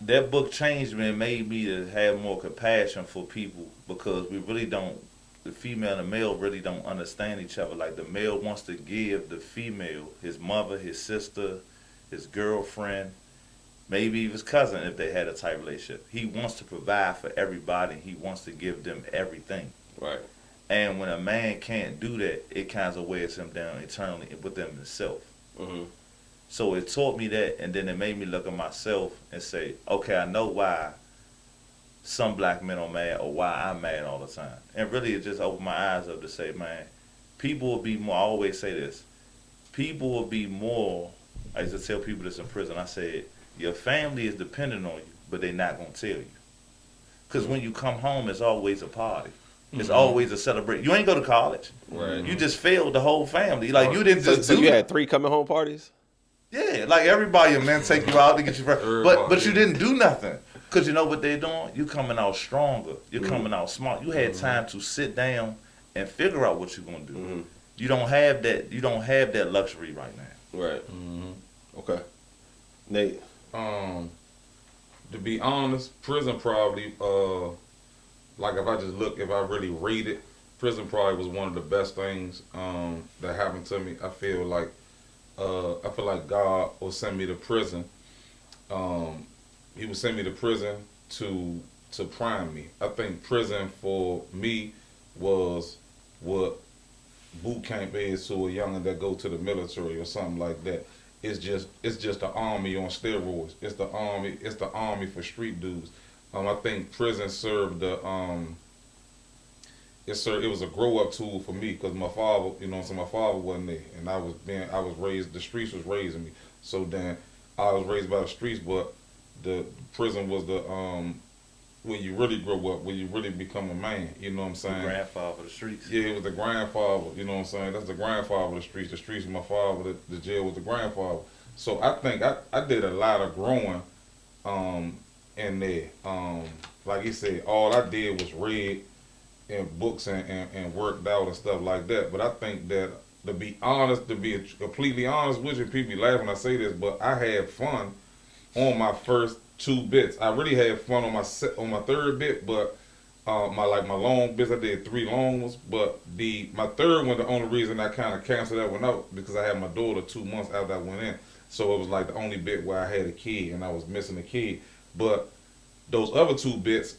That book changed me and made me to have more compassion for people, because we really don't, the female and the male really don't understand each other. Like, the male wants to give the female, his mother, his sister, his girlfriend, maybe his cousin if they had a tight relationship. He wants to provide for everybody. He wants to give them everything. Right. And when a man can't do that, it kind of wears him down internally within himself. Mm-hmm. So it taught me that, and then it made me look at myself and say, okay, I know why some black men are mad, or why I'm mad all the time. And really, it just opened my eyes up to say, man, people will be more, I always say this, people will be more, I used to tell people this in prison, I said, your family is dependent on you, but they're not going to tell you. Because when you come home, it's always a party. It's always a celebration. You ain't go to college. Right. You just failed the whole family. Like, you didn't just So you had 3 coming home parties? Yeah, like everybody, your men take you out to get you fresh. But you didn't do nothing. Because you know what they're doing? You coming out stronger. You're coming out smart. You had time to sit down and figure out what you're gonna do. Mm-hmm. You don't have that. You don't have that luxury right now. Right. Okay. Nate. To be honest, prison probably, like if I really rate it, prison probably was one of the best things that happened to me. I feel like God will send me to prison. He would send me to prison to prime me. I think prison for me was what boot camp is to a youngin' that go to the military or something like that. It's just the army on steroids. It's the army for street dudes. I think prison served it was a grow up tool for me because my father, so my father wasn't there, and I was raised. The streets was raising me. So then I was raised by the streets, but the prison was the when you really grow up, when you really become a man. You know what I'm saying? The grandfather of the streets. Yeah, it was the grandfather. You know what I'm saying? That's the grandfather of the streets. The streets was my father. The jail was the grandfather. So I think I did a lot of growing in there. Like he said, all I did was read and books and worked out and stuff like that. But I think that to be completely honest with you, people be laughing when I say this, but I had fun on my first 2 bits. I really had fun on my 3rd bit, but my long bits, I did 3 long ones. But my 3rd one, the only reason I kind of canceled that one out because I had my daughter 2 months after I went in, so it was like the only bit where I had a kid and I was missing a kid. But those other 2 bits,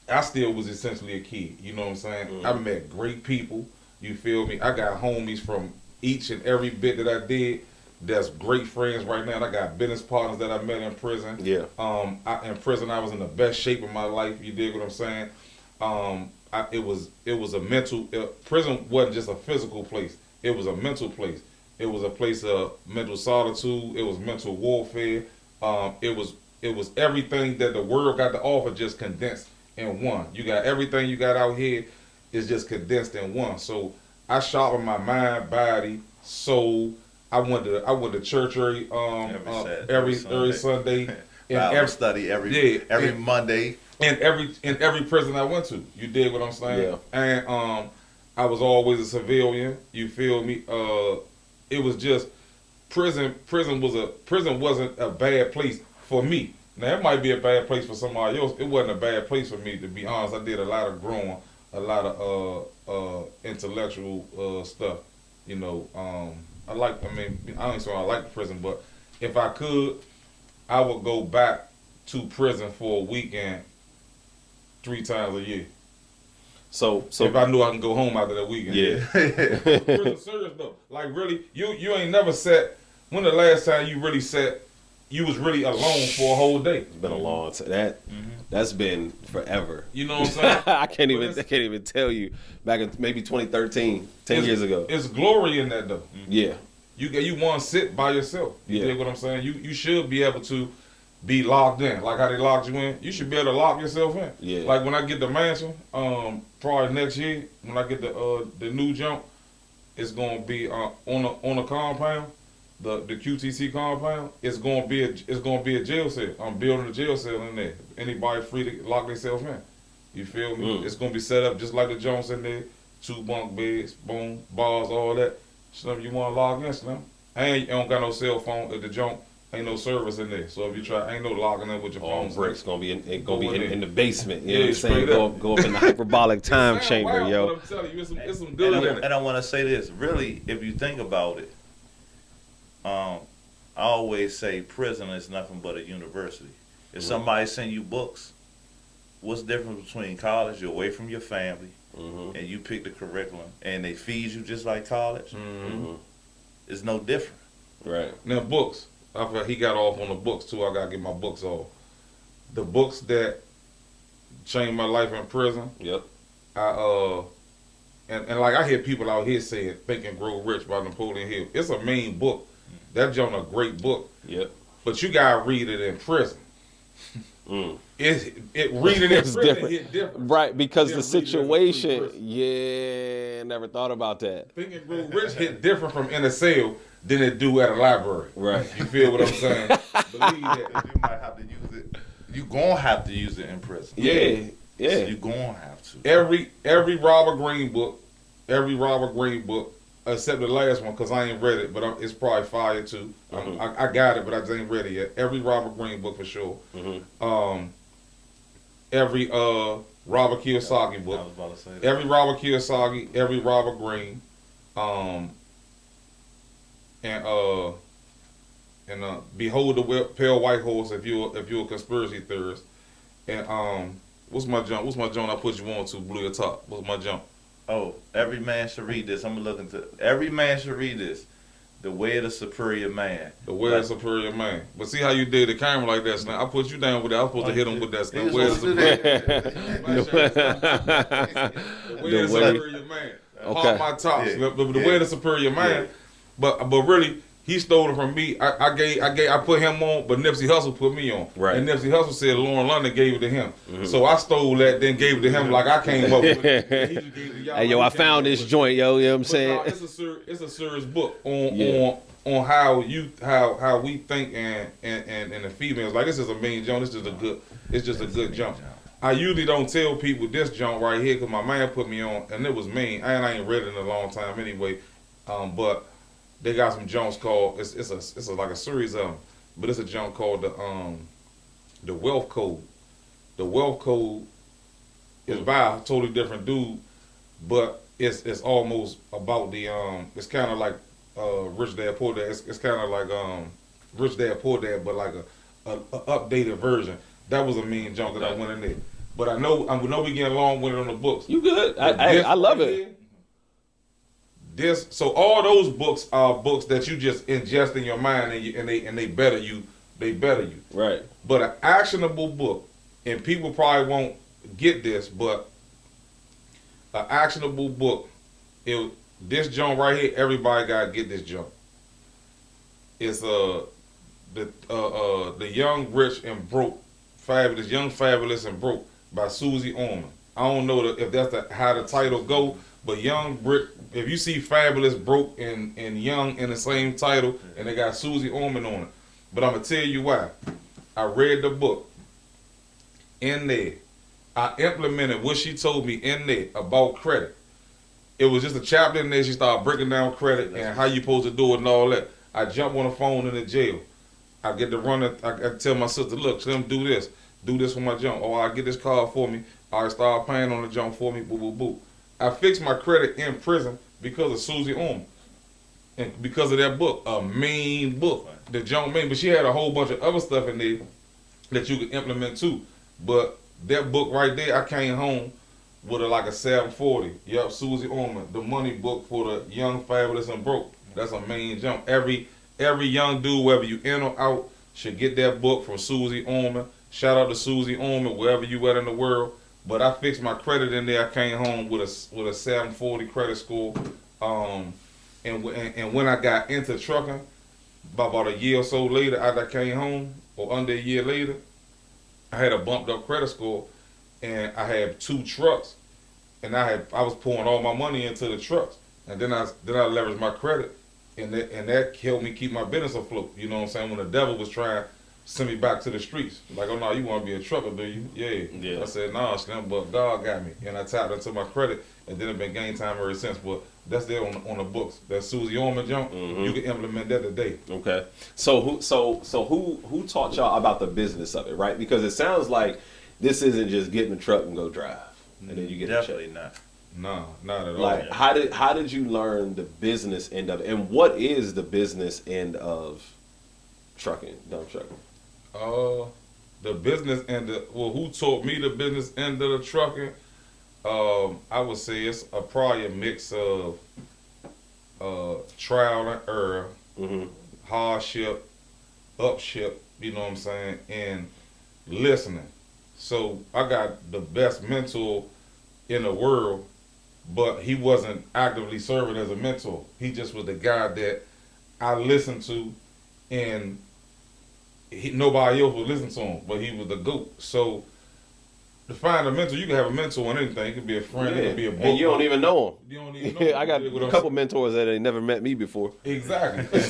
I still was essentially a kid. You know what I'm saying? Mm-hmm. I met great people. You feel me? I got homies from each and every bit that I did. That's great friends right now. And I got business partners that I met in prison. Yeah. In prison, I was in the best shape of my life. You dig what I'm saying? It was a mental. Prison wasn't just a physical place. It was a mental place. It was a place of mental solitude. It was mental warfare. It was everything that the world got to offer just condensed in one. You got everything you got out here is just condensed in one. So I sharpened my mind, body, soul. I went to church every Sunday. Bible study every Monday. In every prison I went to. You dig what I'm saying? Yeah. And I was always a civilian. You feel me? It was just prison wasn't a bad place for me. Now it might be a bad place for somebody else. It wasn't a bad place for me, to be honest. I did a lot of growing, a lot of intellectual stuff. You know, I don't say I like the prison, but if I could, I would go back to prison for a weekend 3 times a year. So if I knew I can go home after that weekend. Yeah. Prison serious though. Like really, you ain't never sat. When the last time you really sat, you was really alone for a whole day? It's been a long time. That's been forever. You know what I'm saying? I can't even tell you. Back in maybe 2013, 10 years ago. It's glory in that though. Yeah. You want to sit by yourself. You dig what I'm saying? You should be able to be locked in. Like how they locked you in. You should be able to lock yourself in. Yeah. Like when I get the mansion, probably next year, when I get the new jump, it's gonna be on the compound, the QTC compound. It's gonna be a jail cell. I'm building a jail cell in there. Anybody free to lock themselves in. You feel me? It's gonna be set up just like the Jones in there. 2 bunk beds, boom, bars, all that. Stuff you want to log in, Slim. And you don't got no cell phone at the jump. Ain't no service in there. So if you try, ain't no logging in with your phone. Bricks gonna be in the basement. You know what I'm saying? Go up in the hyperbolic time chamber, wild, yo. but I'm telling you, it's some good in it. And I want to say this. Really, if you think about it, I always say prison is nothing but a university. If somebody send you books, what's the difference between college? You're away from your family, and you pick the curriculum, and they feed you just like college. It's no different. Right. Now books. I feel he got off on the books too. I gotta get my books off. The books that changed my life in prison. Yep. And like I hear people out here saying Think and Grow Rich by Napoleon Hill. It's a mean book. That joint a great book. Yep. But you gotta read it in prison. Reading in It's prison different. hit different. Right, because the reading in situation. prison. Yeah, never thought about that. Think and Grow Rich hit different from in a cell than it do at a library. Right. You feel what I'm saying? Believe that. You might have to use it. You gonna have to use it in prison. Yeah. So you gonna have to. every Robert Greene book, except the last one, because I ain't read it, but it's probably fire too. I got it, but I just ain't read it yet. Every Robert Greene book for sure. Every Robert Kiyosaki book. I was about to say that. Every Robert Kiyosaki, every Robert Greene, and Behold the Pale White Horse if you're a conspiracy theorist. And what's my jump I put you on to, Blue your top? What's my jump? Oh, every man should read this. I'm gonna look into. Every man should read this. The Way of the Superior Man. The Way of the Superior Man. But see how you did the camera like that, Snap. I put you down with that. I was supposed to hit him with that. The Way of the Superior Man. Okay. My tops. Yeah. The Way of the Superior Man. Yeah. But really, he stole it from me. I put him on, but Nipsey Hussle put me on. Right. And Nipsey Hussle said Lauren London gave it to him. So I stole that, then gave it to him like I came up with it. And he just gave it to y'all Hey, yo, like I he found came this up with it. joint, yo. You know what I'm But saying? no, it's a serious book on how we think and the females. Like, this is a mean jump. It's just a good jump. I usually don't tell people this jump right here because my man put me on and it was mean. And I ain't read it in a long time anyway. But they got some jumps called it's like a series of them. But it's a jump called the Wealth Code. The Wealth Code is by a totally different dude, but it's almost about the it's kind of like Rich Dad Poor Dad. It's kind of like Rich Dad Poor Dad, but like a updated version. That was a mean jump that I went in there. But I know we getting along with it on the books. You good? I love it. So all those books are books that you just ingest in your mind and they better you. They better you. Right. But an actionable book, and people probably won't get this, but an actionable book, this jump right here, everybody gotta get this jump. It's the Young, Rich, and Broke, Fabulous, Young, Fabulous, and Broke by Susie Orman. I don't know if that's how the title go, but Young, Rich, if you see Fabulous, Broke, and Young in the same title, and they got Susie Orman on it. But I'm gonna tell you why. I read the book. In there, I implemented what she told me in there about credit. It was just a chapter in there. She started breaking down credit and how you supposed to do it and all that. I jump on the phone in the jail. I get to run it. I tell my sister, look, tell them do this for my jump. Oh, I get this card for me. I start paying on the jump for me. Boo, boo, boo. I fixed my credit in prison because of Susie Orman. And because of that book, a mean book, the jump mean. But she had a whole bunch of other stuff in there that you could implement too. But that book right there, I came home with like a 740. Yup, Susie Orman, the money book for the Young, Fabulous, and Broke. That's a main jump. Every young dude, whether you in or out, should get that book from Susie Orman. Shout out to Susie Orman, wherever you at in the world. But I fixed my credit in there. I came home with a 740 credit score. And when I got into trucking, about a year or so later, after I came home, or under a year later, I had a bumped up credit score, and I had 2 trucks, and I was pouring all my money into the trucks, and then I leveraged my credit, and that helped me keep my business afloat. You know what I'm saying? When the devil was trying to send me back to the streets, like, oh no, you want to be a trucker, do you? Yeah. I said, nah, Slim, but God got me, and I tapped into my credit, and then it's been game time ever since. But that's there on the books. That Susie Orman jump, you can implement that today. Okay. So who taught y'all about the business of it, right? Because it sounds like this isn't just get in the truck and go drive, and then you get Definitely not. No, not at all. Like, how did you learn the business end of it, and what is the business end of trucking, dump trucking? The business end of, who taught me the business end of the trucking? I would say it's probably a mix of trial and error, hardship, upship, you know what I'm saying, and listening. So I got the best mentor in the world, but he wasn't actively serving as a mentor. He just was the guy that I listened to, and nobody else would listen to him, but he was the GOAT. So to find a mentor, you can have a mentor in anything. It could be a friend, it could be a book. And you don't even know him. You don't even know him. I got a couple mentors that ain't never met me before. Exactly.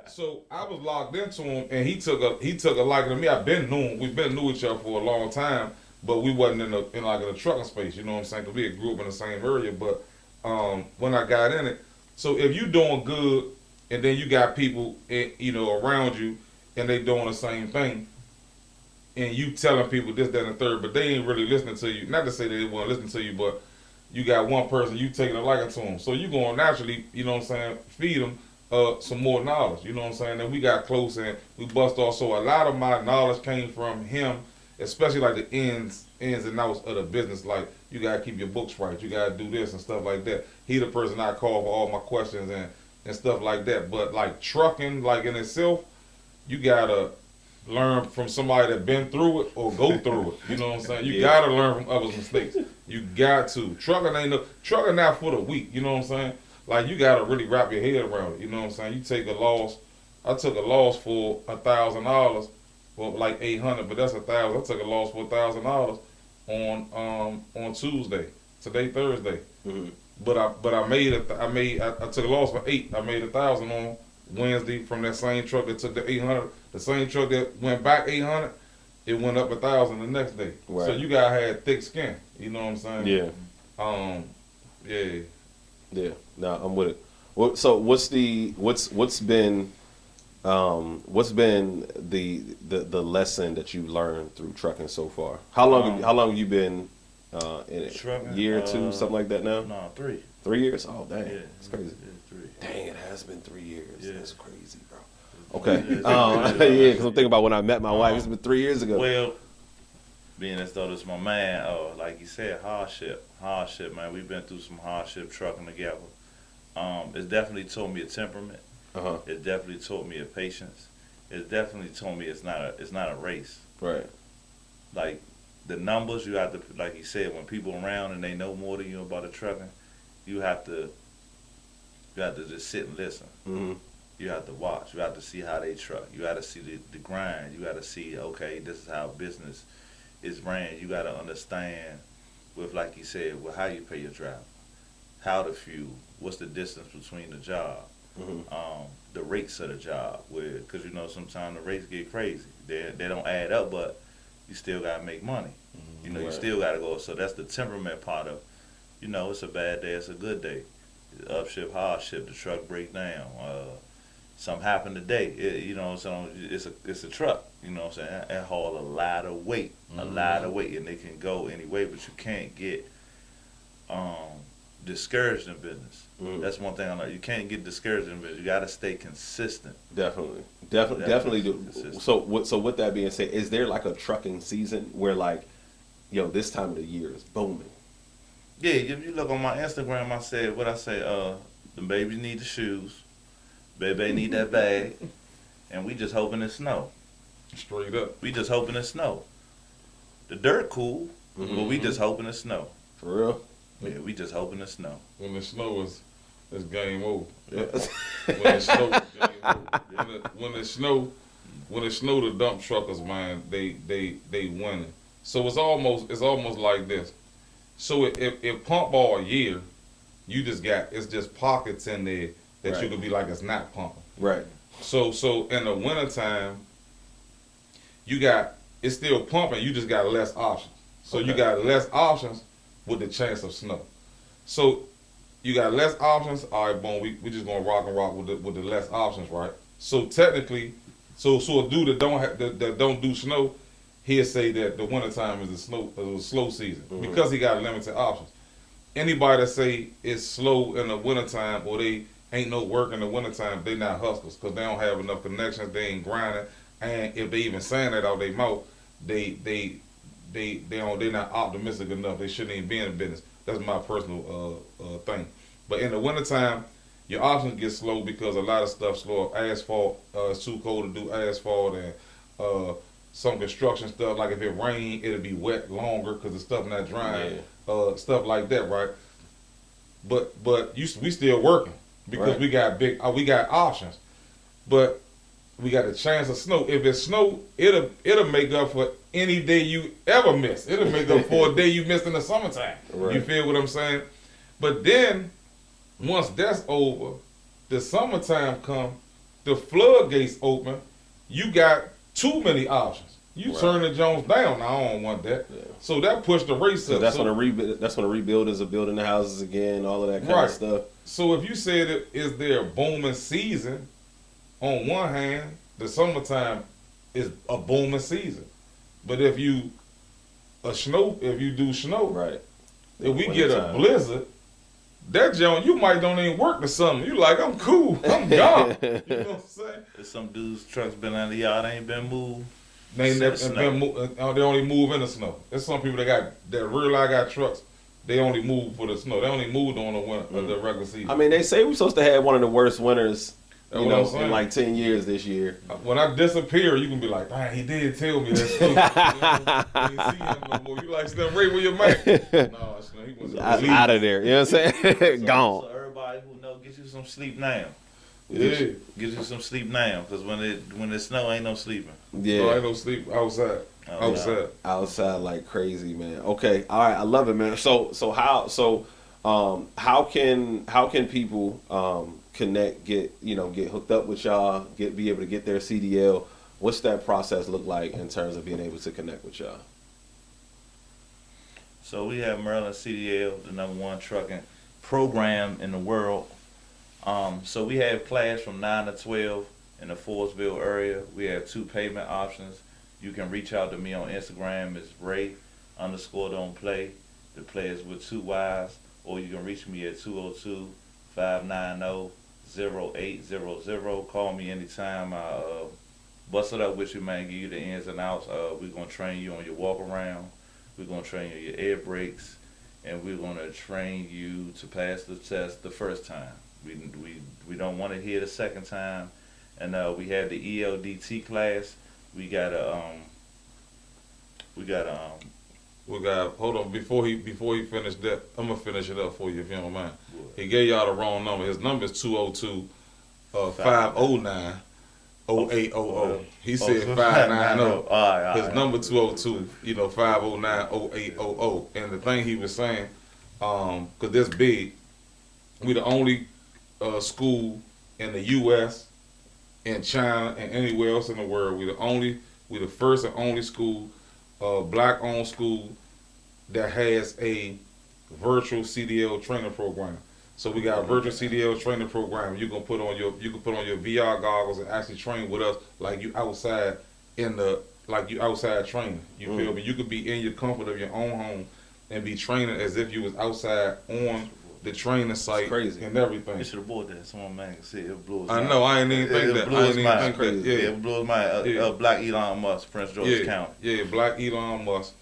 So I was locked into him, and he took a liking to me. We've been knew each other for a long time, but we wasn't in a trucking space. You know what I'm saying? Cause we had grew up in the same area. But when I got in it, so if you doing good, and then you got people around you, and they doing the same thing, and you telling people this, that, and the third, but they ain't really listening to you. Not to say they won't listen to you, but you got one person you taking a liking to them, so you gonna naturally, you know what I'm saying, feed them some more knowledge. You know what I'm saying? And we got close and we bust off. So a lot of my knowledge came from him, especially like the ins and outs of the business. Like you gotta keep your books right, you gotta do this and stuff like that. He the person I call for all my questions and stuff like that. But like trucking, like in itself, you gotta learn from somebody that been through it or go through it. You know what I'm saying? You gotta learn from others' mistakes. You got to. Trucking not for the weak. You know what I'm saying? Like you gotta really wrap your head around it. You know what I'm saying? You take a loss. I took a loss for $1,000. Well, like 800, but that's 1,000. I took a loss for $1,000 on Tuesday. Today Thursday. Mm-hmm. But I took a loss for 8. I made 1,000 on Wednesday from that same truck that took the 800. The same truck that went back 800, it went up 1,000 the next day. Right. So you gotta have thick skin. You know what I'm saying? Yeah. Yeah. Yeah. No, I'm with it. Well, so what's been the lesson that you learned through trucking so far? How long have you been in it? Trucking, Year or two, something like that now? No, 3. 3 years? Oh, dang. Yeah, That's crazy. Yeah, 3. Dang, it has been 3 years. Yeah. That's crazy, bro. Okay. Yeah, Yeah, because I'm thinking about when I met my wife. It's been 3 years ago. Well, being as though this my man, like you said, hardship, man. We've been through some hardship trucking together. It's definitely taught me a temperament. Uh-huh. It definitely taught me a patience. It definitely taught me it's not a race. Right. Like the numbers, you have to, like you said, when people around and they know more than you about the trucking, you have to just sit and listen. Mm-hmm. You have to watch. You have to see how they truck. You got to see the grind. You got to see, okay, this is how business is ran. You got to understand with, like you said, well, how you pay your driver, how to fuel, what's the distance between the job, the rates of the job. Because, sometimes the rates get crazy. They don't add up, but you still got to make money. Right. You still got to go. So that's the temperament part of, it's a bad day, it's a good day. Upship, hardship, the truck break down. Something happened today. It's a truck. You know what I'm saying? It haul a lot of weight, and they can go any way. But you can't get discouraged in business. That's one thing I know. You can't get discouraged in business. You got to stay consistent. Definitely do. Consistent. So with that being said, is there like a trucking season where like, this time of the year is booming? Yeah, if you look on my Instagram, I said the babies need the shoes, baby need that bag, and we just hoping it snow. Straight up. We just hoping it snow. The dirt cool, but we just hoping it snow. For real? Yeah, we just hoping it snow. When the snow is game over. Yeah. When it snow is game over. When it snow, the dump truckers, man, they winning. So it's almost like this. So if pump all year, it's just pockets in there that Right. you could be like it's not pumping. Right. So in the wintertime, it's still pumping, you just got less options. So you Okay. got less options with the chance of snow. So you got less options, all right, boom, we just gonna rock with the less options, right? So technically, so a dude that don't do snow, he'll say that the wintertime is a slow season because he got limited options. Anybody that say it's slow in the wintertime or they ain't no work in the wintertime, they not hustlers because they don't have enough connections, they ain't grinding, and if they even saying that out their mouth, they they're not optimistic enough. They shouldn't even be in the business. That's my personal thing. But in the wintertime, your options get slow because a lot of stuff slow up. Asphalt, it's too cold to do asphalt, and some construction stuff, like if it rain, it'll be wet longer because the stuff not drying. Stuff like that, right? But we still working because Right. we got options. But we got a chance of snow. If it's snow, it'll make up for any day you ever miss. It'll make up for a day you missed in the summertime. Right. You feel what I'm saying? But then once that's over, the summertime come, the floodgates open, you got too many options. You Right. turn the Jones down. Now, I don't want that. Yeah. So that pushed the race So up. that's So, when the rebuilders are building the houses again, all of that kind Right. of stuff. so if you said it is there a booming season, on one hand, the summertime is a booming season. But if you if you do snow, Right. if we get a Wintertime. blizzard, that Jones, you might don't even work the summer. You like, I'm cool, I'm gone. You know what I'm saying? There's some dudes' trucks been in the yard, ain't been moved. They never, Snow. they only move in the snow. There's some people that really got trucks. They only move for the snow. They only moved on the winter, the regular season. I mean, they say we're supposed to have one of the worst winters, That's you what I'm know, saying. in like 10 years this year. When I disappear, you can be like, "Dang, he did tell me that." You know, you ain't see him no more. You like, Slim Ray, where your man? No, Slim, he was Out of there. You know what I'm saying? Gone. So everybody who know, get you some sleep now. Yeah. Get you some sleep now, because when it snow, ain't no sleeping. No, Yeah. ain't no sleep outside. Oh, Outside. Outside like crazy, man. Okay. All right. I love it, man. How can people connect, get hooked up with y'all, be able to get their CDL? What's that process look like in terms of being able to connect with y'all? So we have Maryland CDL, the #1 trucking program in the world. So we have class from 9 to 12 in the Forestville area. We have 2 payment options. You can reach out to me on Instagram. It's Ray_don't play. The play is with 2 Y's. Or you can reach me at 202-590-0800. Call me anytime. I'll bust it up with you, man. Give you the ins and outs. We're going to train you on your walk around. We're going to train you on your air brakes. And we're going to train you to pass the test the first time. We don't want to hear the second time. And we have the ELDT class. We got hold on before he finished that. I'm gonna finish it up for you if you don't mind. He gave y'all the wrong number. His number is 202-509-0800. He said 590. His number 202, 509-0800. And the thing he was saying, because this big, we the only school in the U.S., in China, and anywhere else in the world. We the first and only school, black-owned school that has a virtual CDL training program. So we got a virtual CDL training program. You can put on your VR goggles and actually train with us like you outside training. You feel me? You could be in your comfort of your own home and be training as if you was outside on the training site crazy. and everything. You should have bought that. Someone man can see it. It blew his I mind. know. I ain't even think that. Blew I his ain't even mind. think that. Yeah, it blew his mind. Yeah. Black Elon Musk, Prince George's County. Yeah, Black Elon Musk.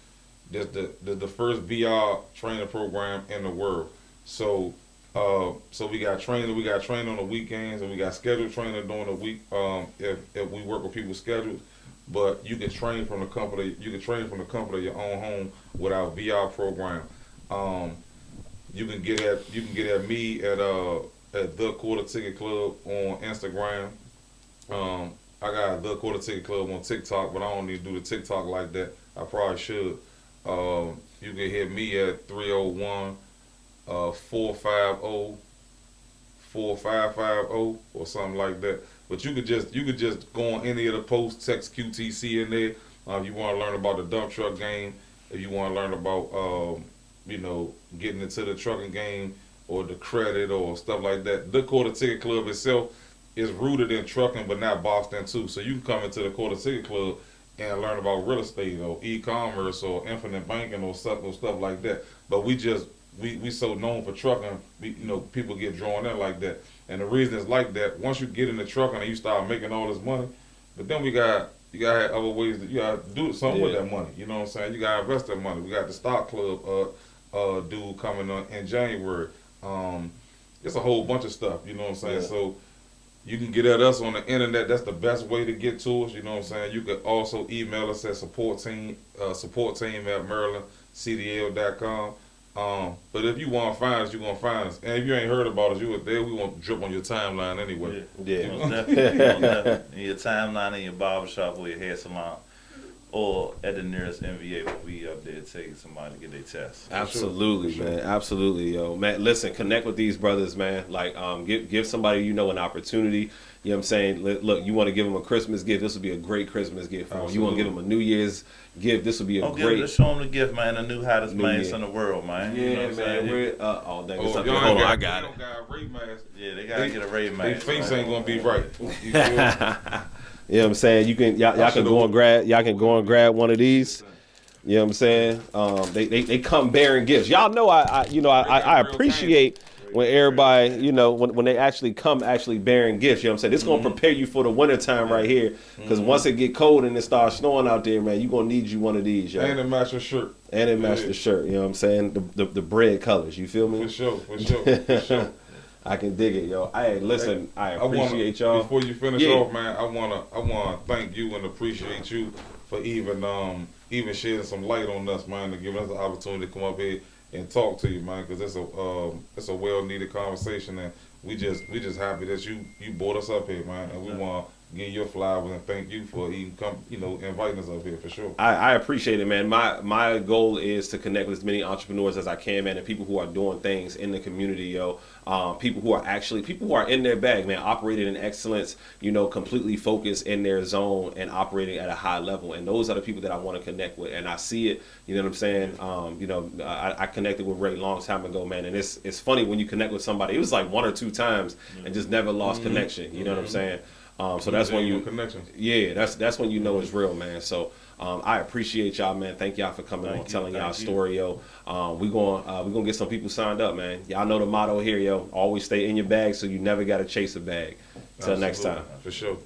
That's the first VR training program in the world. So we got training. We got training on the weekends, and we got scheduled training during the week. If we work with people's schedules, but you can train from the comfort of your own home with our VR program. You can get at me at the Quarter Ticket Club on Instagram. I got the Quarter Ticket Club on TikTok, but I don't need to do the TikTok like that. I probably should. You can hit me at 301-450-4550 or something like that. But you could just go on any of the posts, text QTC in there. If you want to learn about the dump truck game, if you want to learn about getting into the trucking game or the credit or stuff like that. The Quarter Ticket Club itself is rooted in trucking, but not boxed in too. So you can come into the Quarter Ticket Club and learn about real estate or e-commerce or infinite banking or stuff like that. But we so known for trucking, people get drawn in like that. And the reason it's like that, once you get into trucking and you start making all this money, but then you gotta have other ways that you gotta do something with that money. You know what I'm saying? You gotta invest that money. We got the stock club dude coming on in January. It's a whole bunch of stuff, you know what I'm saying? Yeah. So you can get at us on the internet. That's the best way to get to us, you know what I'm saying? You could also email us at support team at marylandcdl.com. But if you want to find us, you're going to find us. And if you ain't heard about us, we want to drip on your timeline anyway. Yeah. Most definitely. In your timeline, in your barbershop or your hair salon. or at the nearest MVA when we up there taking somebody to get their test. Absolutely, For sure. man. Absolutely, yo, man. Listen, connect with these brothers, man. Like, give somebody you know an opportunity. You know what I'm saying? Look, you want to give them a Christmas gift. This would be a great Christmas gift for them. You want to give them a New Year's gift. This would be a Oh, great. show them the gift, man. The new hottest New mask year. in the world, man. Yeah, You know what I'm man. saying? We're, oh, dang, Oh, it's if up y'all there. ain't Hold on, I got- got y'all it. got a Ray mask, Yeah, they gotta get a Ray their mask. face man. ain't gonna be right. You feel me? You know what I'm saying? You can y'all can should've go and went- grab one of these. You know what I'm saying? They come bearing gifts. Y'all know I real appreciate when everybody, you know, when they actually come bearing gifts. You know what I'm saying? This gonna prepare you for the winter time right here. Because once it get cold and it starts snowing out there, man, you gonna need you one of these, yo. And a matching shirt. And it match the shirt. You know what I'm saying? The bread colors. You feel me? For sure, for sure, for sure. I can dig it, yo. Hey, listen, I I wanna- appreciate y'all. Before you finish Yeah. off, man, I wanna thank you and appreciate you for even shedding some light on us, man, to give us the opportunity to come up here and talk to you, man, because it's a well needed conversation, and we just happy that you brought us up here, man, and we want to give you your flowers and thank you for even inviting us up here for sure. I appreciate it, man. My goal is to connect with as many entrepreneurs as I can, man, and people who are doing things in the community, yo. People who are in their bag, man, operating in excellence, you know, completely focused in their zone and operating at a high level. And those are the people that I want to connect with. And I see it, you know what I'm saying? I connected with Ray a long time ago, man. And it's funny when you connect with somebody, it was like one or two times and just never lost connection. You know what I'm saying? So that's when you connection. Yeah, that's when you know it's real, man. So I appreciate y'all, man. Thank y'all for coming on, telling y'all story, yo. We gonna get some people signed up, man. Y'all know the motto here, yo. Always stay in your bag, so you never gotta chase a bag. Till next time. For sure.